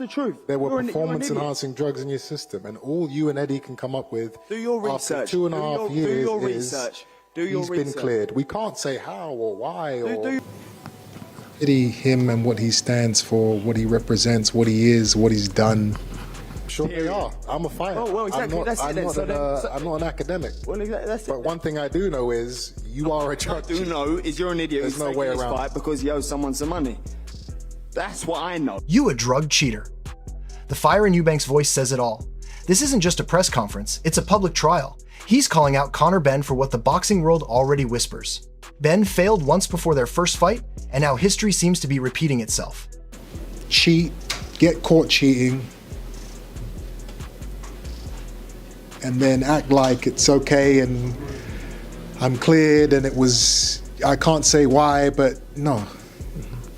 The truth. There were You're an performance-enhancing drugs in your system, and all you and Eddie can come up with Do your after research. 2.5 years Do your is research. Do your he's research. been cleared. We can't say how or why or... Do Eddie, him and what he stands for, what he represents, what he is, what he's done. Sure they are. I'm a fighter. Oh, well, exactly. I'm not an academic. Well, that's But one thing I do know is you are a judge. What I do know is you're an idiot There's who's no taking way this around. fight because he owes someone some money. That's what I know. You a drug cheater. The fire in Eubank's voice says it all. This isn't just a press conference, it's a public trial. He's calling out Conor Benn for what the boxing world already whispers. Benn failed once before their first fight, and now history seems to be repeating itself. Cheat, get caught cheating, and then act like it's okay and I'm cleared and I can't say why, but no.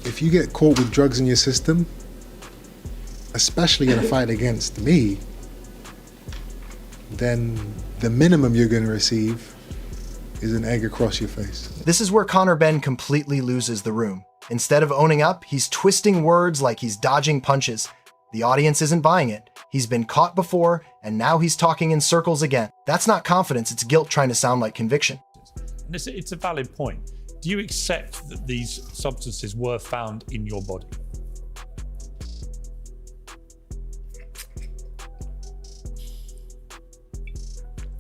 If you get caught with drugs in your system, especially in a fight against me, then the minimum you're going to receive is an egg across your face. This is where Conor Benn completely loses the room. Instead of owning up, he's twisting words like he's dodging punches. The audience isn't buying it. He's been caught before, and now he's talking in circles again. That's not confidence, it's guilt trying to sound like conviction. It's a valid point. Do you accept that these substances were found in your body?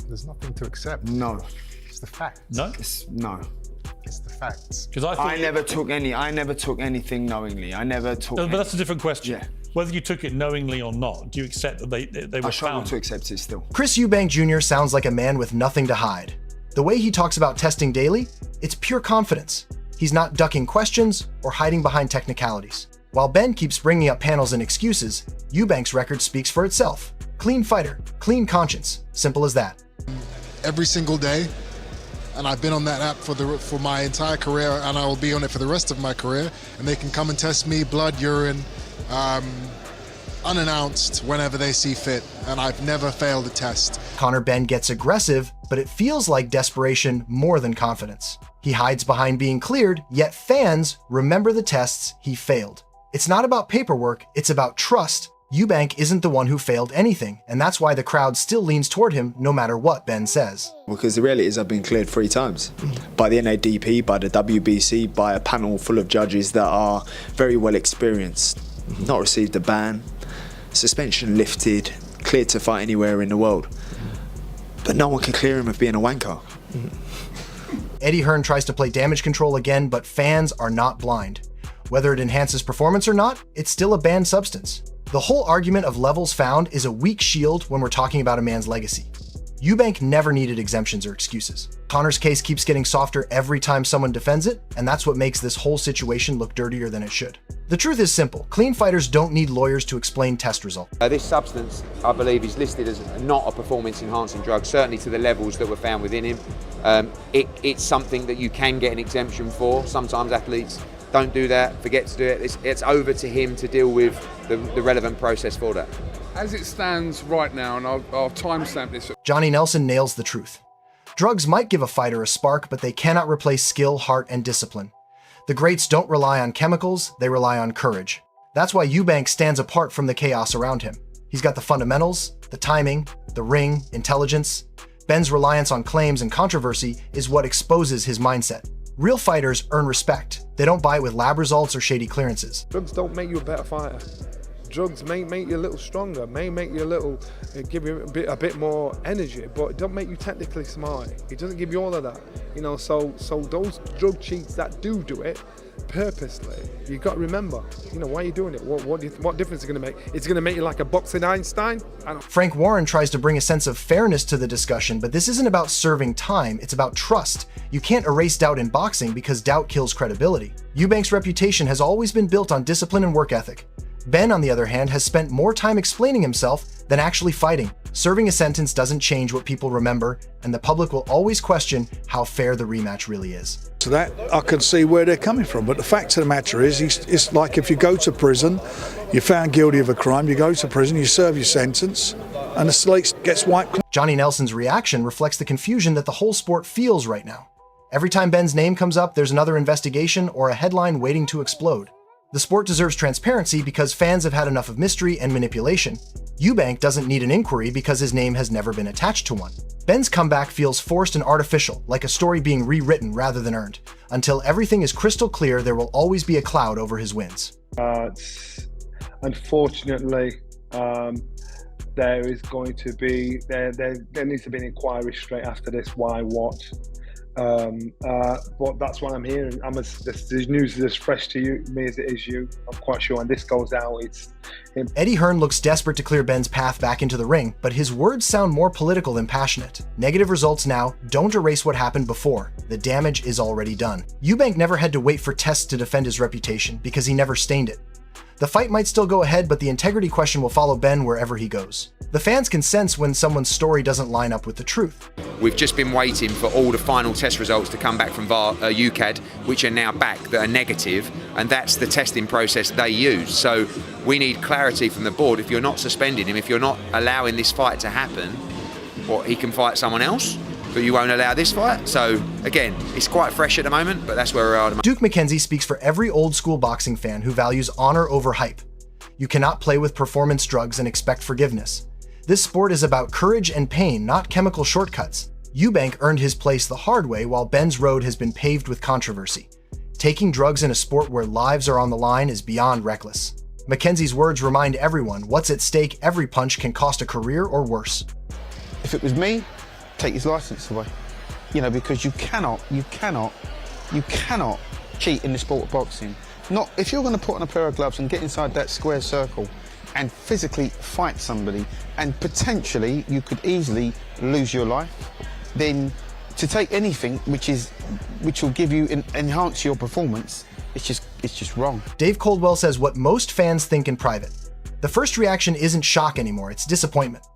There's nothing to accept. No. It's the facts. No? No. It's the facts. Because I never took anything knowingly. I never took But that's a different question. Yeah. Whether you took it knowingly or not, do you accept that they were I struggle found? to accept it still. Chris Eubank Jr. sounds like a man with nothing to hide. The way he talks about testing daily, it's pure confidence. He's not ducking questions or hiding behind technicalities. While Benn keeps bringing up panels and excuses, Eubank's record speaks for itself. Clean fighter, clean conscience, simple as that. Every single day, and I've been on that app for my entire career, and I will be on it for the rest of my career, and they can come and test me, blood, urine, unannounced whenever they see fit, and I've never failed a test. Conor Benn gets aggressive, but it feels like desperation more than confidence. He hides behind being cleared, yet fans remember the tests he failed. It's not about paperwork, it's about trust. Eubank isn't the one who failed anything, and that's why the crowd still leans toward him no matter what Benn says. Because the reality is I've been cleared 3 times. By the NADP, by the WBC, by a panel full of judges that are very well experienced. Not received a ban, suspension lifted, cleared to fight anywhere in the world. But no one can clear him of being a wanker. Eddie Hearn tries to play damage control again, but fans are not blind. Whether it enhances performance or not, it's still a banned substance. The whole argument of levels found is a weak shield when we're talking about a man's legacy. Eubank never needed exemptions or excuses. Conor's case keeps getting softer every time someone defends it, and that's what makes this whole situation look dirtier than it should. The truth is simple. Clean fighters don't need lawyers to explain test results. This substance, I believe, is listed as not a performance-enhancing drug, certainly to the levels that were found within him. It's something that you can get an exemption for. Sometimes athletes don't do that, forget to do it. It's over to him to deal with the relevant process for that. As it stands right now, and I'll timestamp this. Johnny Nelson nails the truth. Drugs might give a fighter a spark, but they cannot replace skill, heart, and discipline. The greats don't rely on chemicals, they rely on courage. That's why Eubank stands apart from the chaos around him. He's got the fundamentals, the timing, the ring, intelligence. Benn's reliance on claims and controversy is what exposes his mindset. Real fighters earn respect. They don't buy it with lab results or shady clearances. Drugs don't make you a better fighter. Drugs may make you a little stronger, may make you a little, give you a bit more energy, but it don't make you technically smart. It doesn't give you all of that, you know. So those drug cheats that do it purposely, you got to remember, you know, why are you doing it? What difference is it going to make? It's going to make you like a boxing Einstein? Frank Warren tries to bring a sense of fairness to the discussion, but this isn't about serving time, it's about trust. You can't erase doubt in boxing because doubt kills credibility. Eubank's reputation has always been built on discipline and work ethic. Benn, on the other hand, has spent more time explaining himself than actually fighting. Serving a sentence doesn't change what people remember, and the public will always question how fair the rematch really is. So that I can see where they're coming from, but the fact of the matter is, it's like if you go to prison, you're found guilty of a crime, you go to prison, you serve your sentence, and the slate gets wiped. Johnny Nelson's reaction reflects the confusion that the whole sport feels right now. Every time Benn's name comes up, there's another investigation or a headline waiting to explode. The sport deserves transparency because fans have had enough of mystery and manipulation. Eubank doesn't need an inquiry because his name has never been attached to one. Benn's comeback feels forced and artificial, like a story being rewritten rather than earned. Until everything is crystal clear, there will always be a cloud over his wins. Unfortunately, there is going to be there needs to be an inquiry straight after this. Why? What? But that's what I'm hearing. This news is as fresh to me as it is you. I'm quite sure when this goes out, it's him. Eddie Hearn looks desperate to clear Benn's path back into the ring, but his words sound more political than passionate. Negative results now don't erase what happened before. The damage is already done. Eubank never had to wait for tests to defend his reputation because he never stained it. The fight might still go ahead, but the integrity question will follow Benn wherever he goes. The fans can sense when someone's story doesn't line up with the truth. We've just been waiting for all the final test results to come back from UCAD, which are now back, that are negative, and that's the testing process they use. So we need clarity from the board. If you're not suspending him, if you're not allowing this fight to happen, he can fight someone else, but you won't allow this fight. So again, it's quite fresh at the moment, but that's where we are at the moment. Duke McKenzie speaks for every old school boxing fan who values honor over hype. You cannot play with performance drugs and expect forgiveness. This sport is about courage and pain, not chemical shortcuts. Eubank earned his place the hard way, while Benn's road has been paved with controversy. Taking drugs in a sport where lives are on the line is beyond reckless. McKenzie's words remind everyone what's at stake. Every punch can cost a career or worse. If it was me, take his license away. Because you cannot cheat in the sport of boxing. Not if you're going to put on a pair of gloves and get inside that square circle and physically fight somebody, and potentially you could easily lose your life, then to take anything which will give you enhance your performance, it's just wrong. Dave Coldwell says what most fans think in private. The first reaction isn't shock anymore, it's disappointment.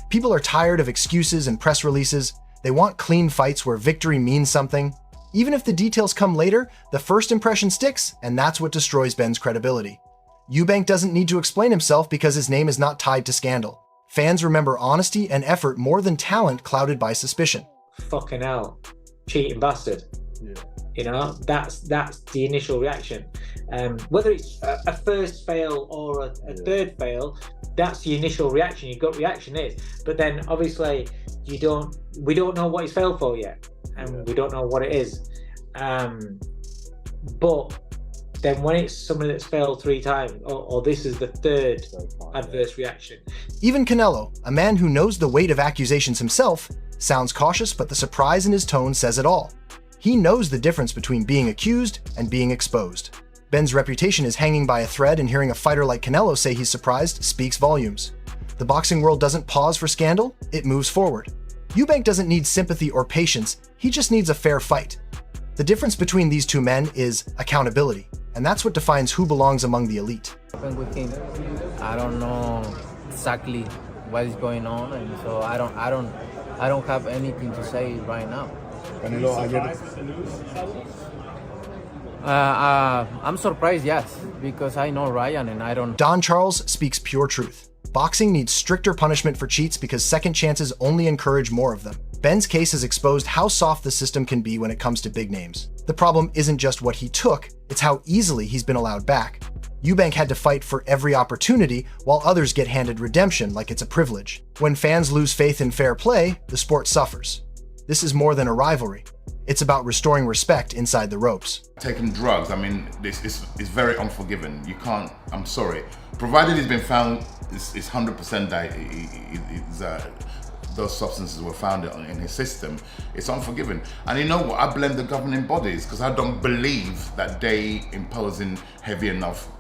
People are tired of excuses and press releases. They want clean fights where victory means something. Even if the details come later, the first impression sticks, and that's what destroys Benn's credibility. Eubank doesn't need to explain himself because his name is not tied to scandal. Fans remember honesty and effort more than talent clouded by suspicion. Fucking hell, cheating bastard. Yeah. That's the initial reaction. Whether it's a first fail or a third fail, that's the initial reaction. Your gut reaction is. But then obviously we don't know what he's failed for yet, and we don't know what it is. But then when it's someone that's failed 3 times, or this is the third adverse reaction. Even Canelo, a man who knows the weight of accusations himself, sounds cautious, but the surprise in his tone says it all. He knows the difference between being accused and being exposed. Benn's reputation is hanging by a thread, and hearing a fighter like Canelo say he's surprised speaks volumes. The boxing world doesn't pause for scandal, it moves forward. Eubank doesn't need sympathy or patience, he just needs a fair fight. The difference between these two men is accountability, and that's what defines who belongs among the elite. With him, I don't know exactly what is going on, and so I don't have anything to say right now. I'm surprised, yes, because I know Ryan and I don't. Don Charles speaks pure truth. Boxing needs stricter punishment for cheats because second chances only encourage more of them. Benn's case has exposed how soft the system can be when it comes to big names. The problem isn't just what he took, it's how easily he's been allowed back. Eubank had to fight for every opportunity, while others get handed redemption like it's a privilege. When fans lose faith in fair play, the sport suffers. This is more than a rivalry. It's about restoring respect inside the ropes. Taking drugs, this is very unforgiving. You can't, I'm sorry. Provided it's been found, it's 100% that those substances were found in his system, it's unforgiving. And you know what, I blame the governing bodies because I don't believe that they imposing heavy enough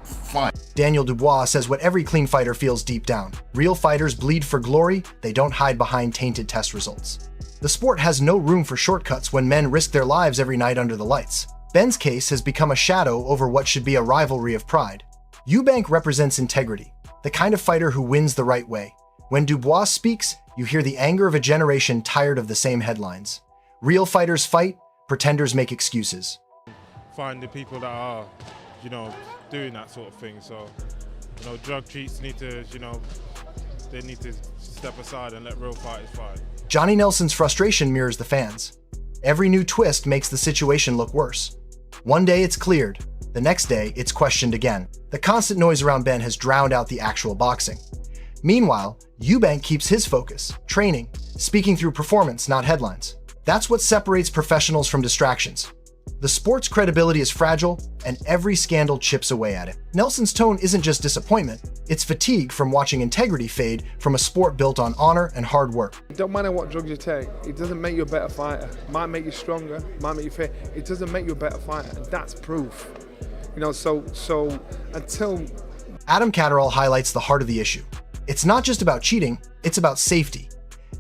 fine. Daniel Dubois says what every clean fighter feels deep down. Real fighters bleed for glory, they don't hide behind tainted test results. The sport has no room for shortcuts when men risk their lives every night under the lights. Benn's case has become a shadow over what should be a rivalry of pride. Eubank represents integrity, the kind of fighter who wins the right way. When Dubois speaks, you hear the anger of a generation tired of the same headlines. Real fighters fight, pretenders make excuses. Find the people that are, doing that sort of thing. So, drug cheats need to, they need to step aside and let real fighters fight. Johnny Nelson's frustration mirrors the fans. Every new twist makes the situation look worse. One day it's cleared, the The next day, it's questioned again. The constant noise around Benn has drowned out the actual boxing. Meanwhile, Eubank keeps his focus, training, speaking through performance, not headlines. That's what separates professionals from distractions. The sport's credibility is fragile, and every scandal chips away at it. Nelson's tone isn't just disappointment, it's fatigue from watching integrity fade from a sport built on honor and hard work. It don't matter what drugs you take, it doesn't make you a better fighter. It might make you stronger, might make you fit. It doesn't make you a better fighter, and that's proof. You know, so until... Adam Catterall highlights the heart of the issue. It's not just about cheating, it's about safety.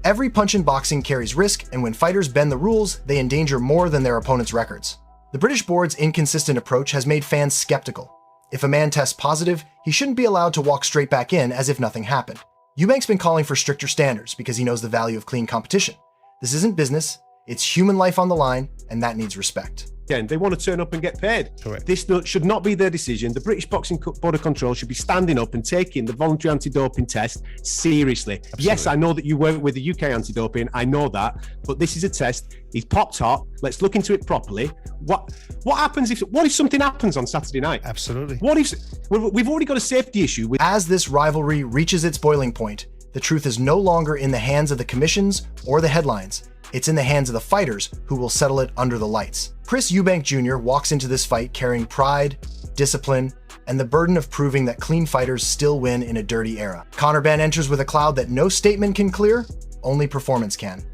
Every punch in boxing carries risk, and when fighters bend the rules, they endanger more than their opponents' records. The British board's inconsistent approach has made fans skeptical. If a man tests positive, he shouldn't be allowed to walk straight back in as if nothing happened. Eubank's been calling for stricter standards because he knows the value of clean competition. This isn't business, it's human life on the line, and that needs respect. They want to turn up and get paid. Correct. This should not be their decision. The British Boxing Board of Control should be standing up and taking the voluntary anti-doping test seriously. Absolutely. Yes, I know that you work with the UK anti-doping, I know that, but this is a test. He's popped hot. Let's look into it properly. What happens if something happens on Saturday night? Absolutely. What if we've already got a safety issue with... As this rivalry reaches its boiling point, the truth is no longer in the hands of the commissions or the headlines. It's in the hands of the fighters who will settle it under the lights. Chris Eubank Jr. walks into this fight carrying pride, discipline, and the burden of proving that clean fighters still win in a dirty era. Conor Benn enters with a cloud that no statement can clear, only performance can.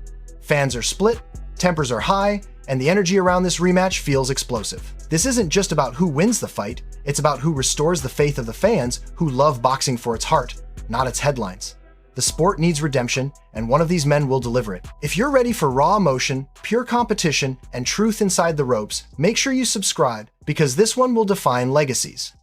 Fans are split, tempers are high, and the energy around this rematch feels explosive. This isn't just about who wins the fight, it's about who restores the faith of the fans who love boxing for its heart, not its headlines. The sport needs redemption, and one of these men will deliver it. If you're ready for raw emotion, pure competition, and truth inside the ropes, make sure you subscribe, because this one will define legacies.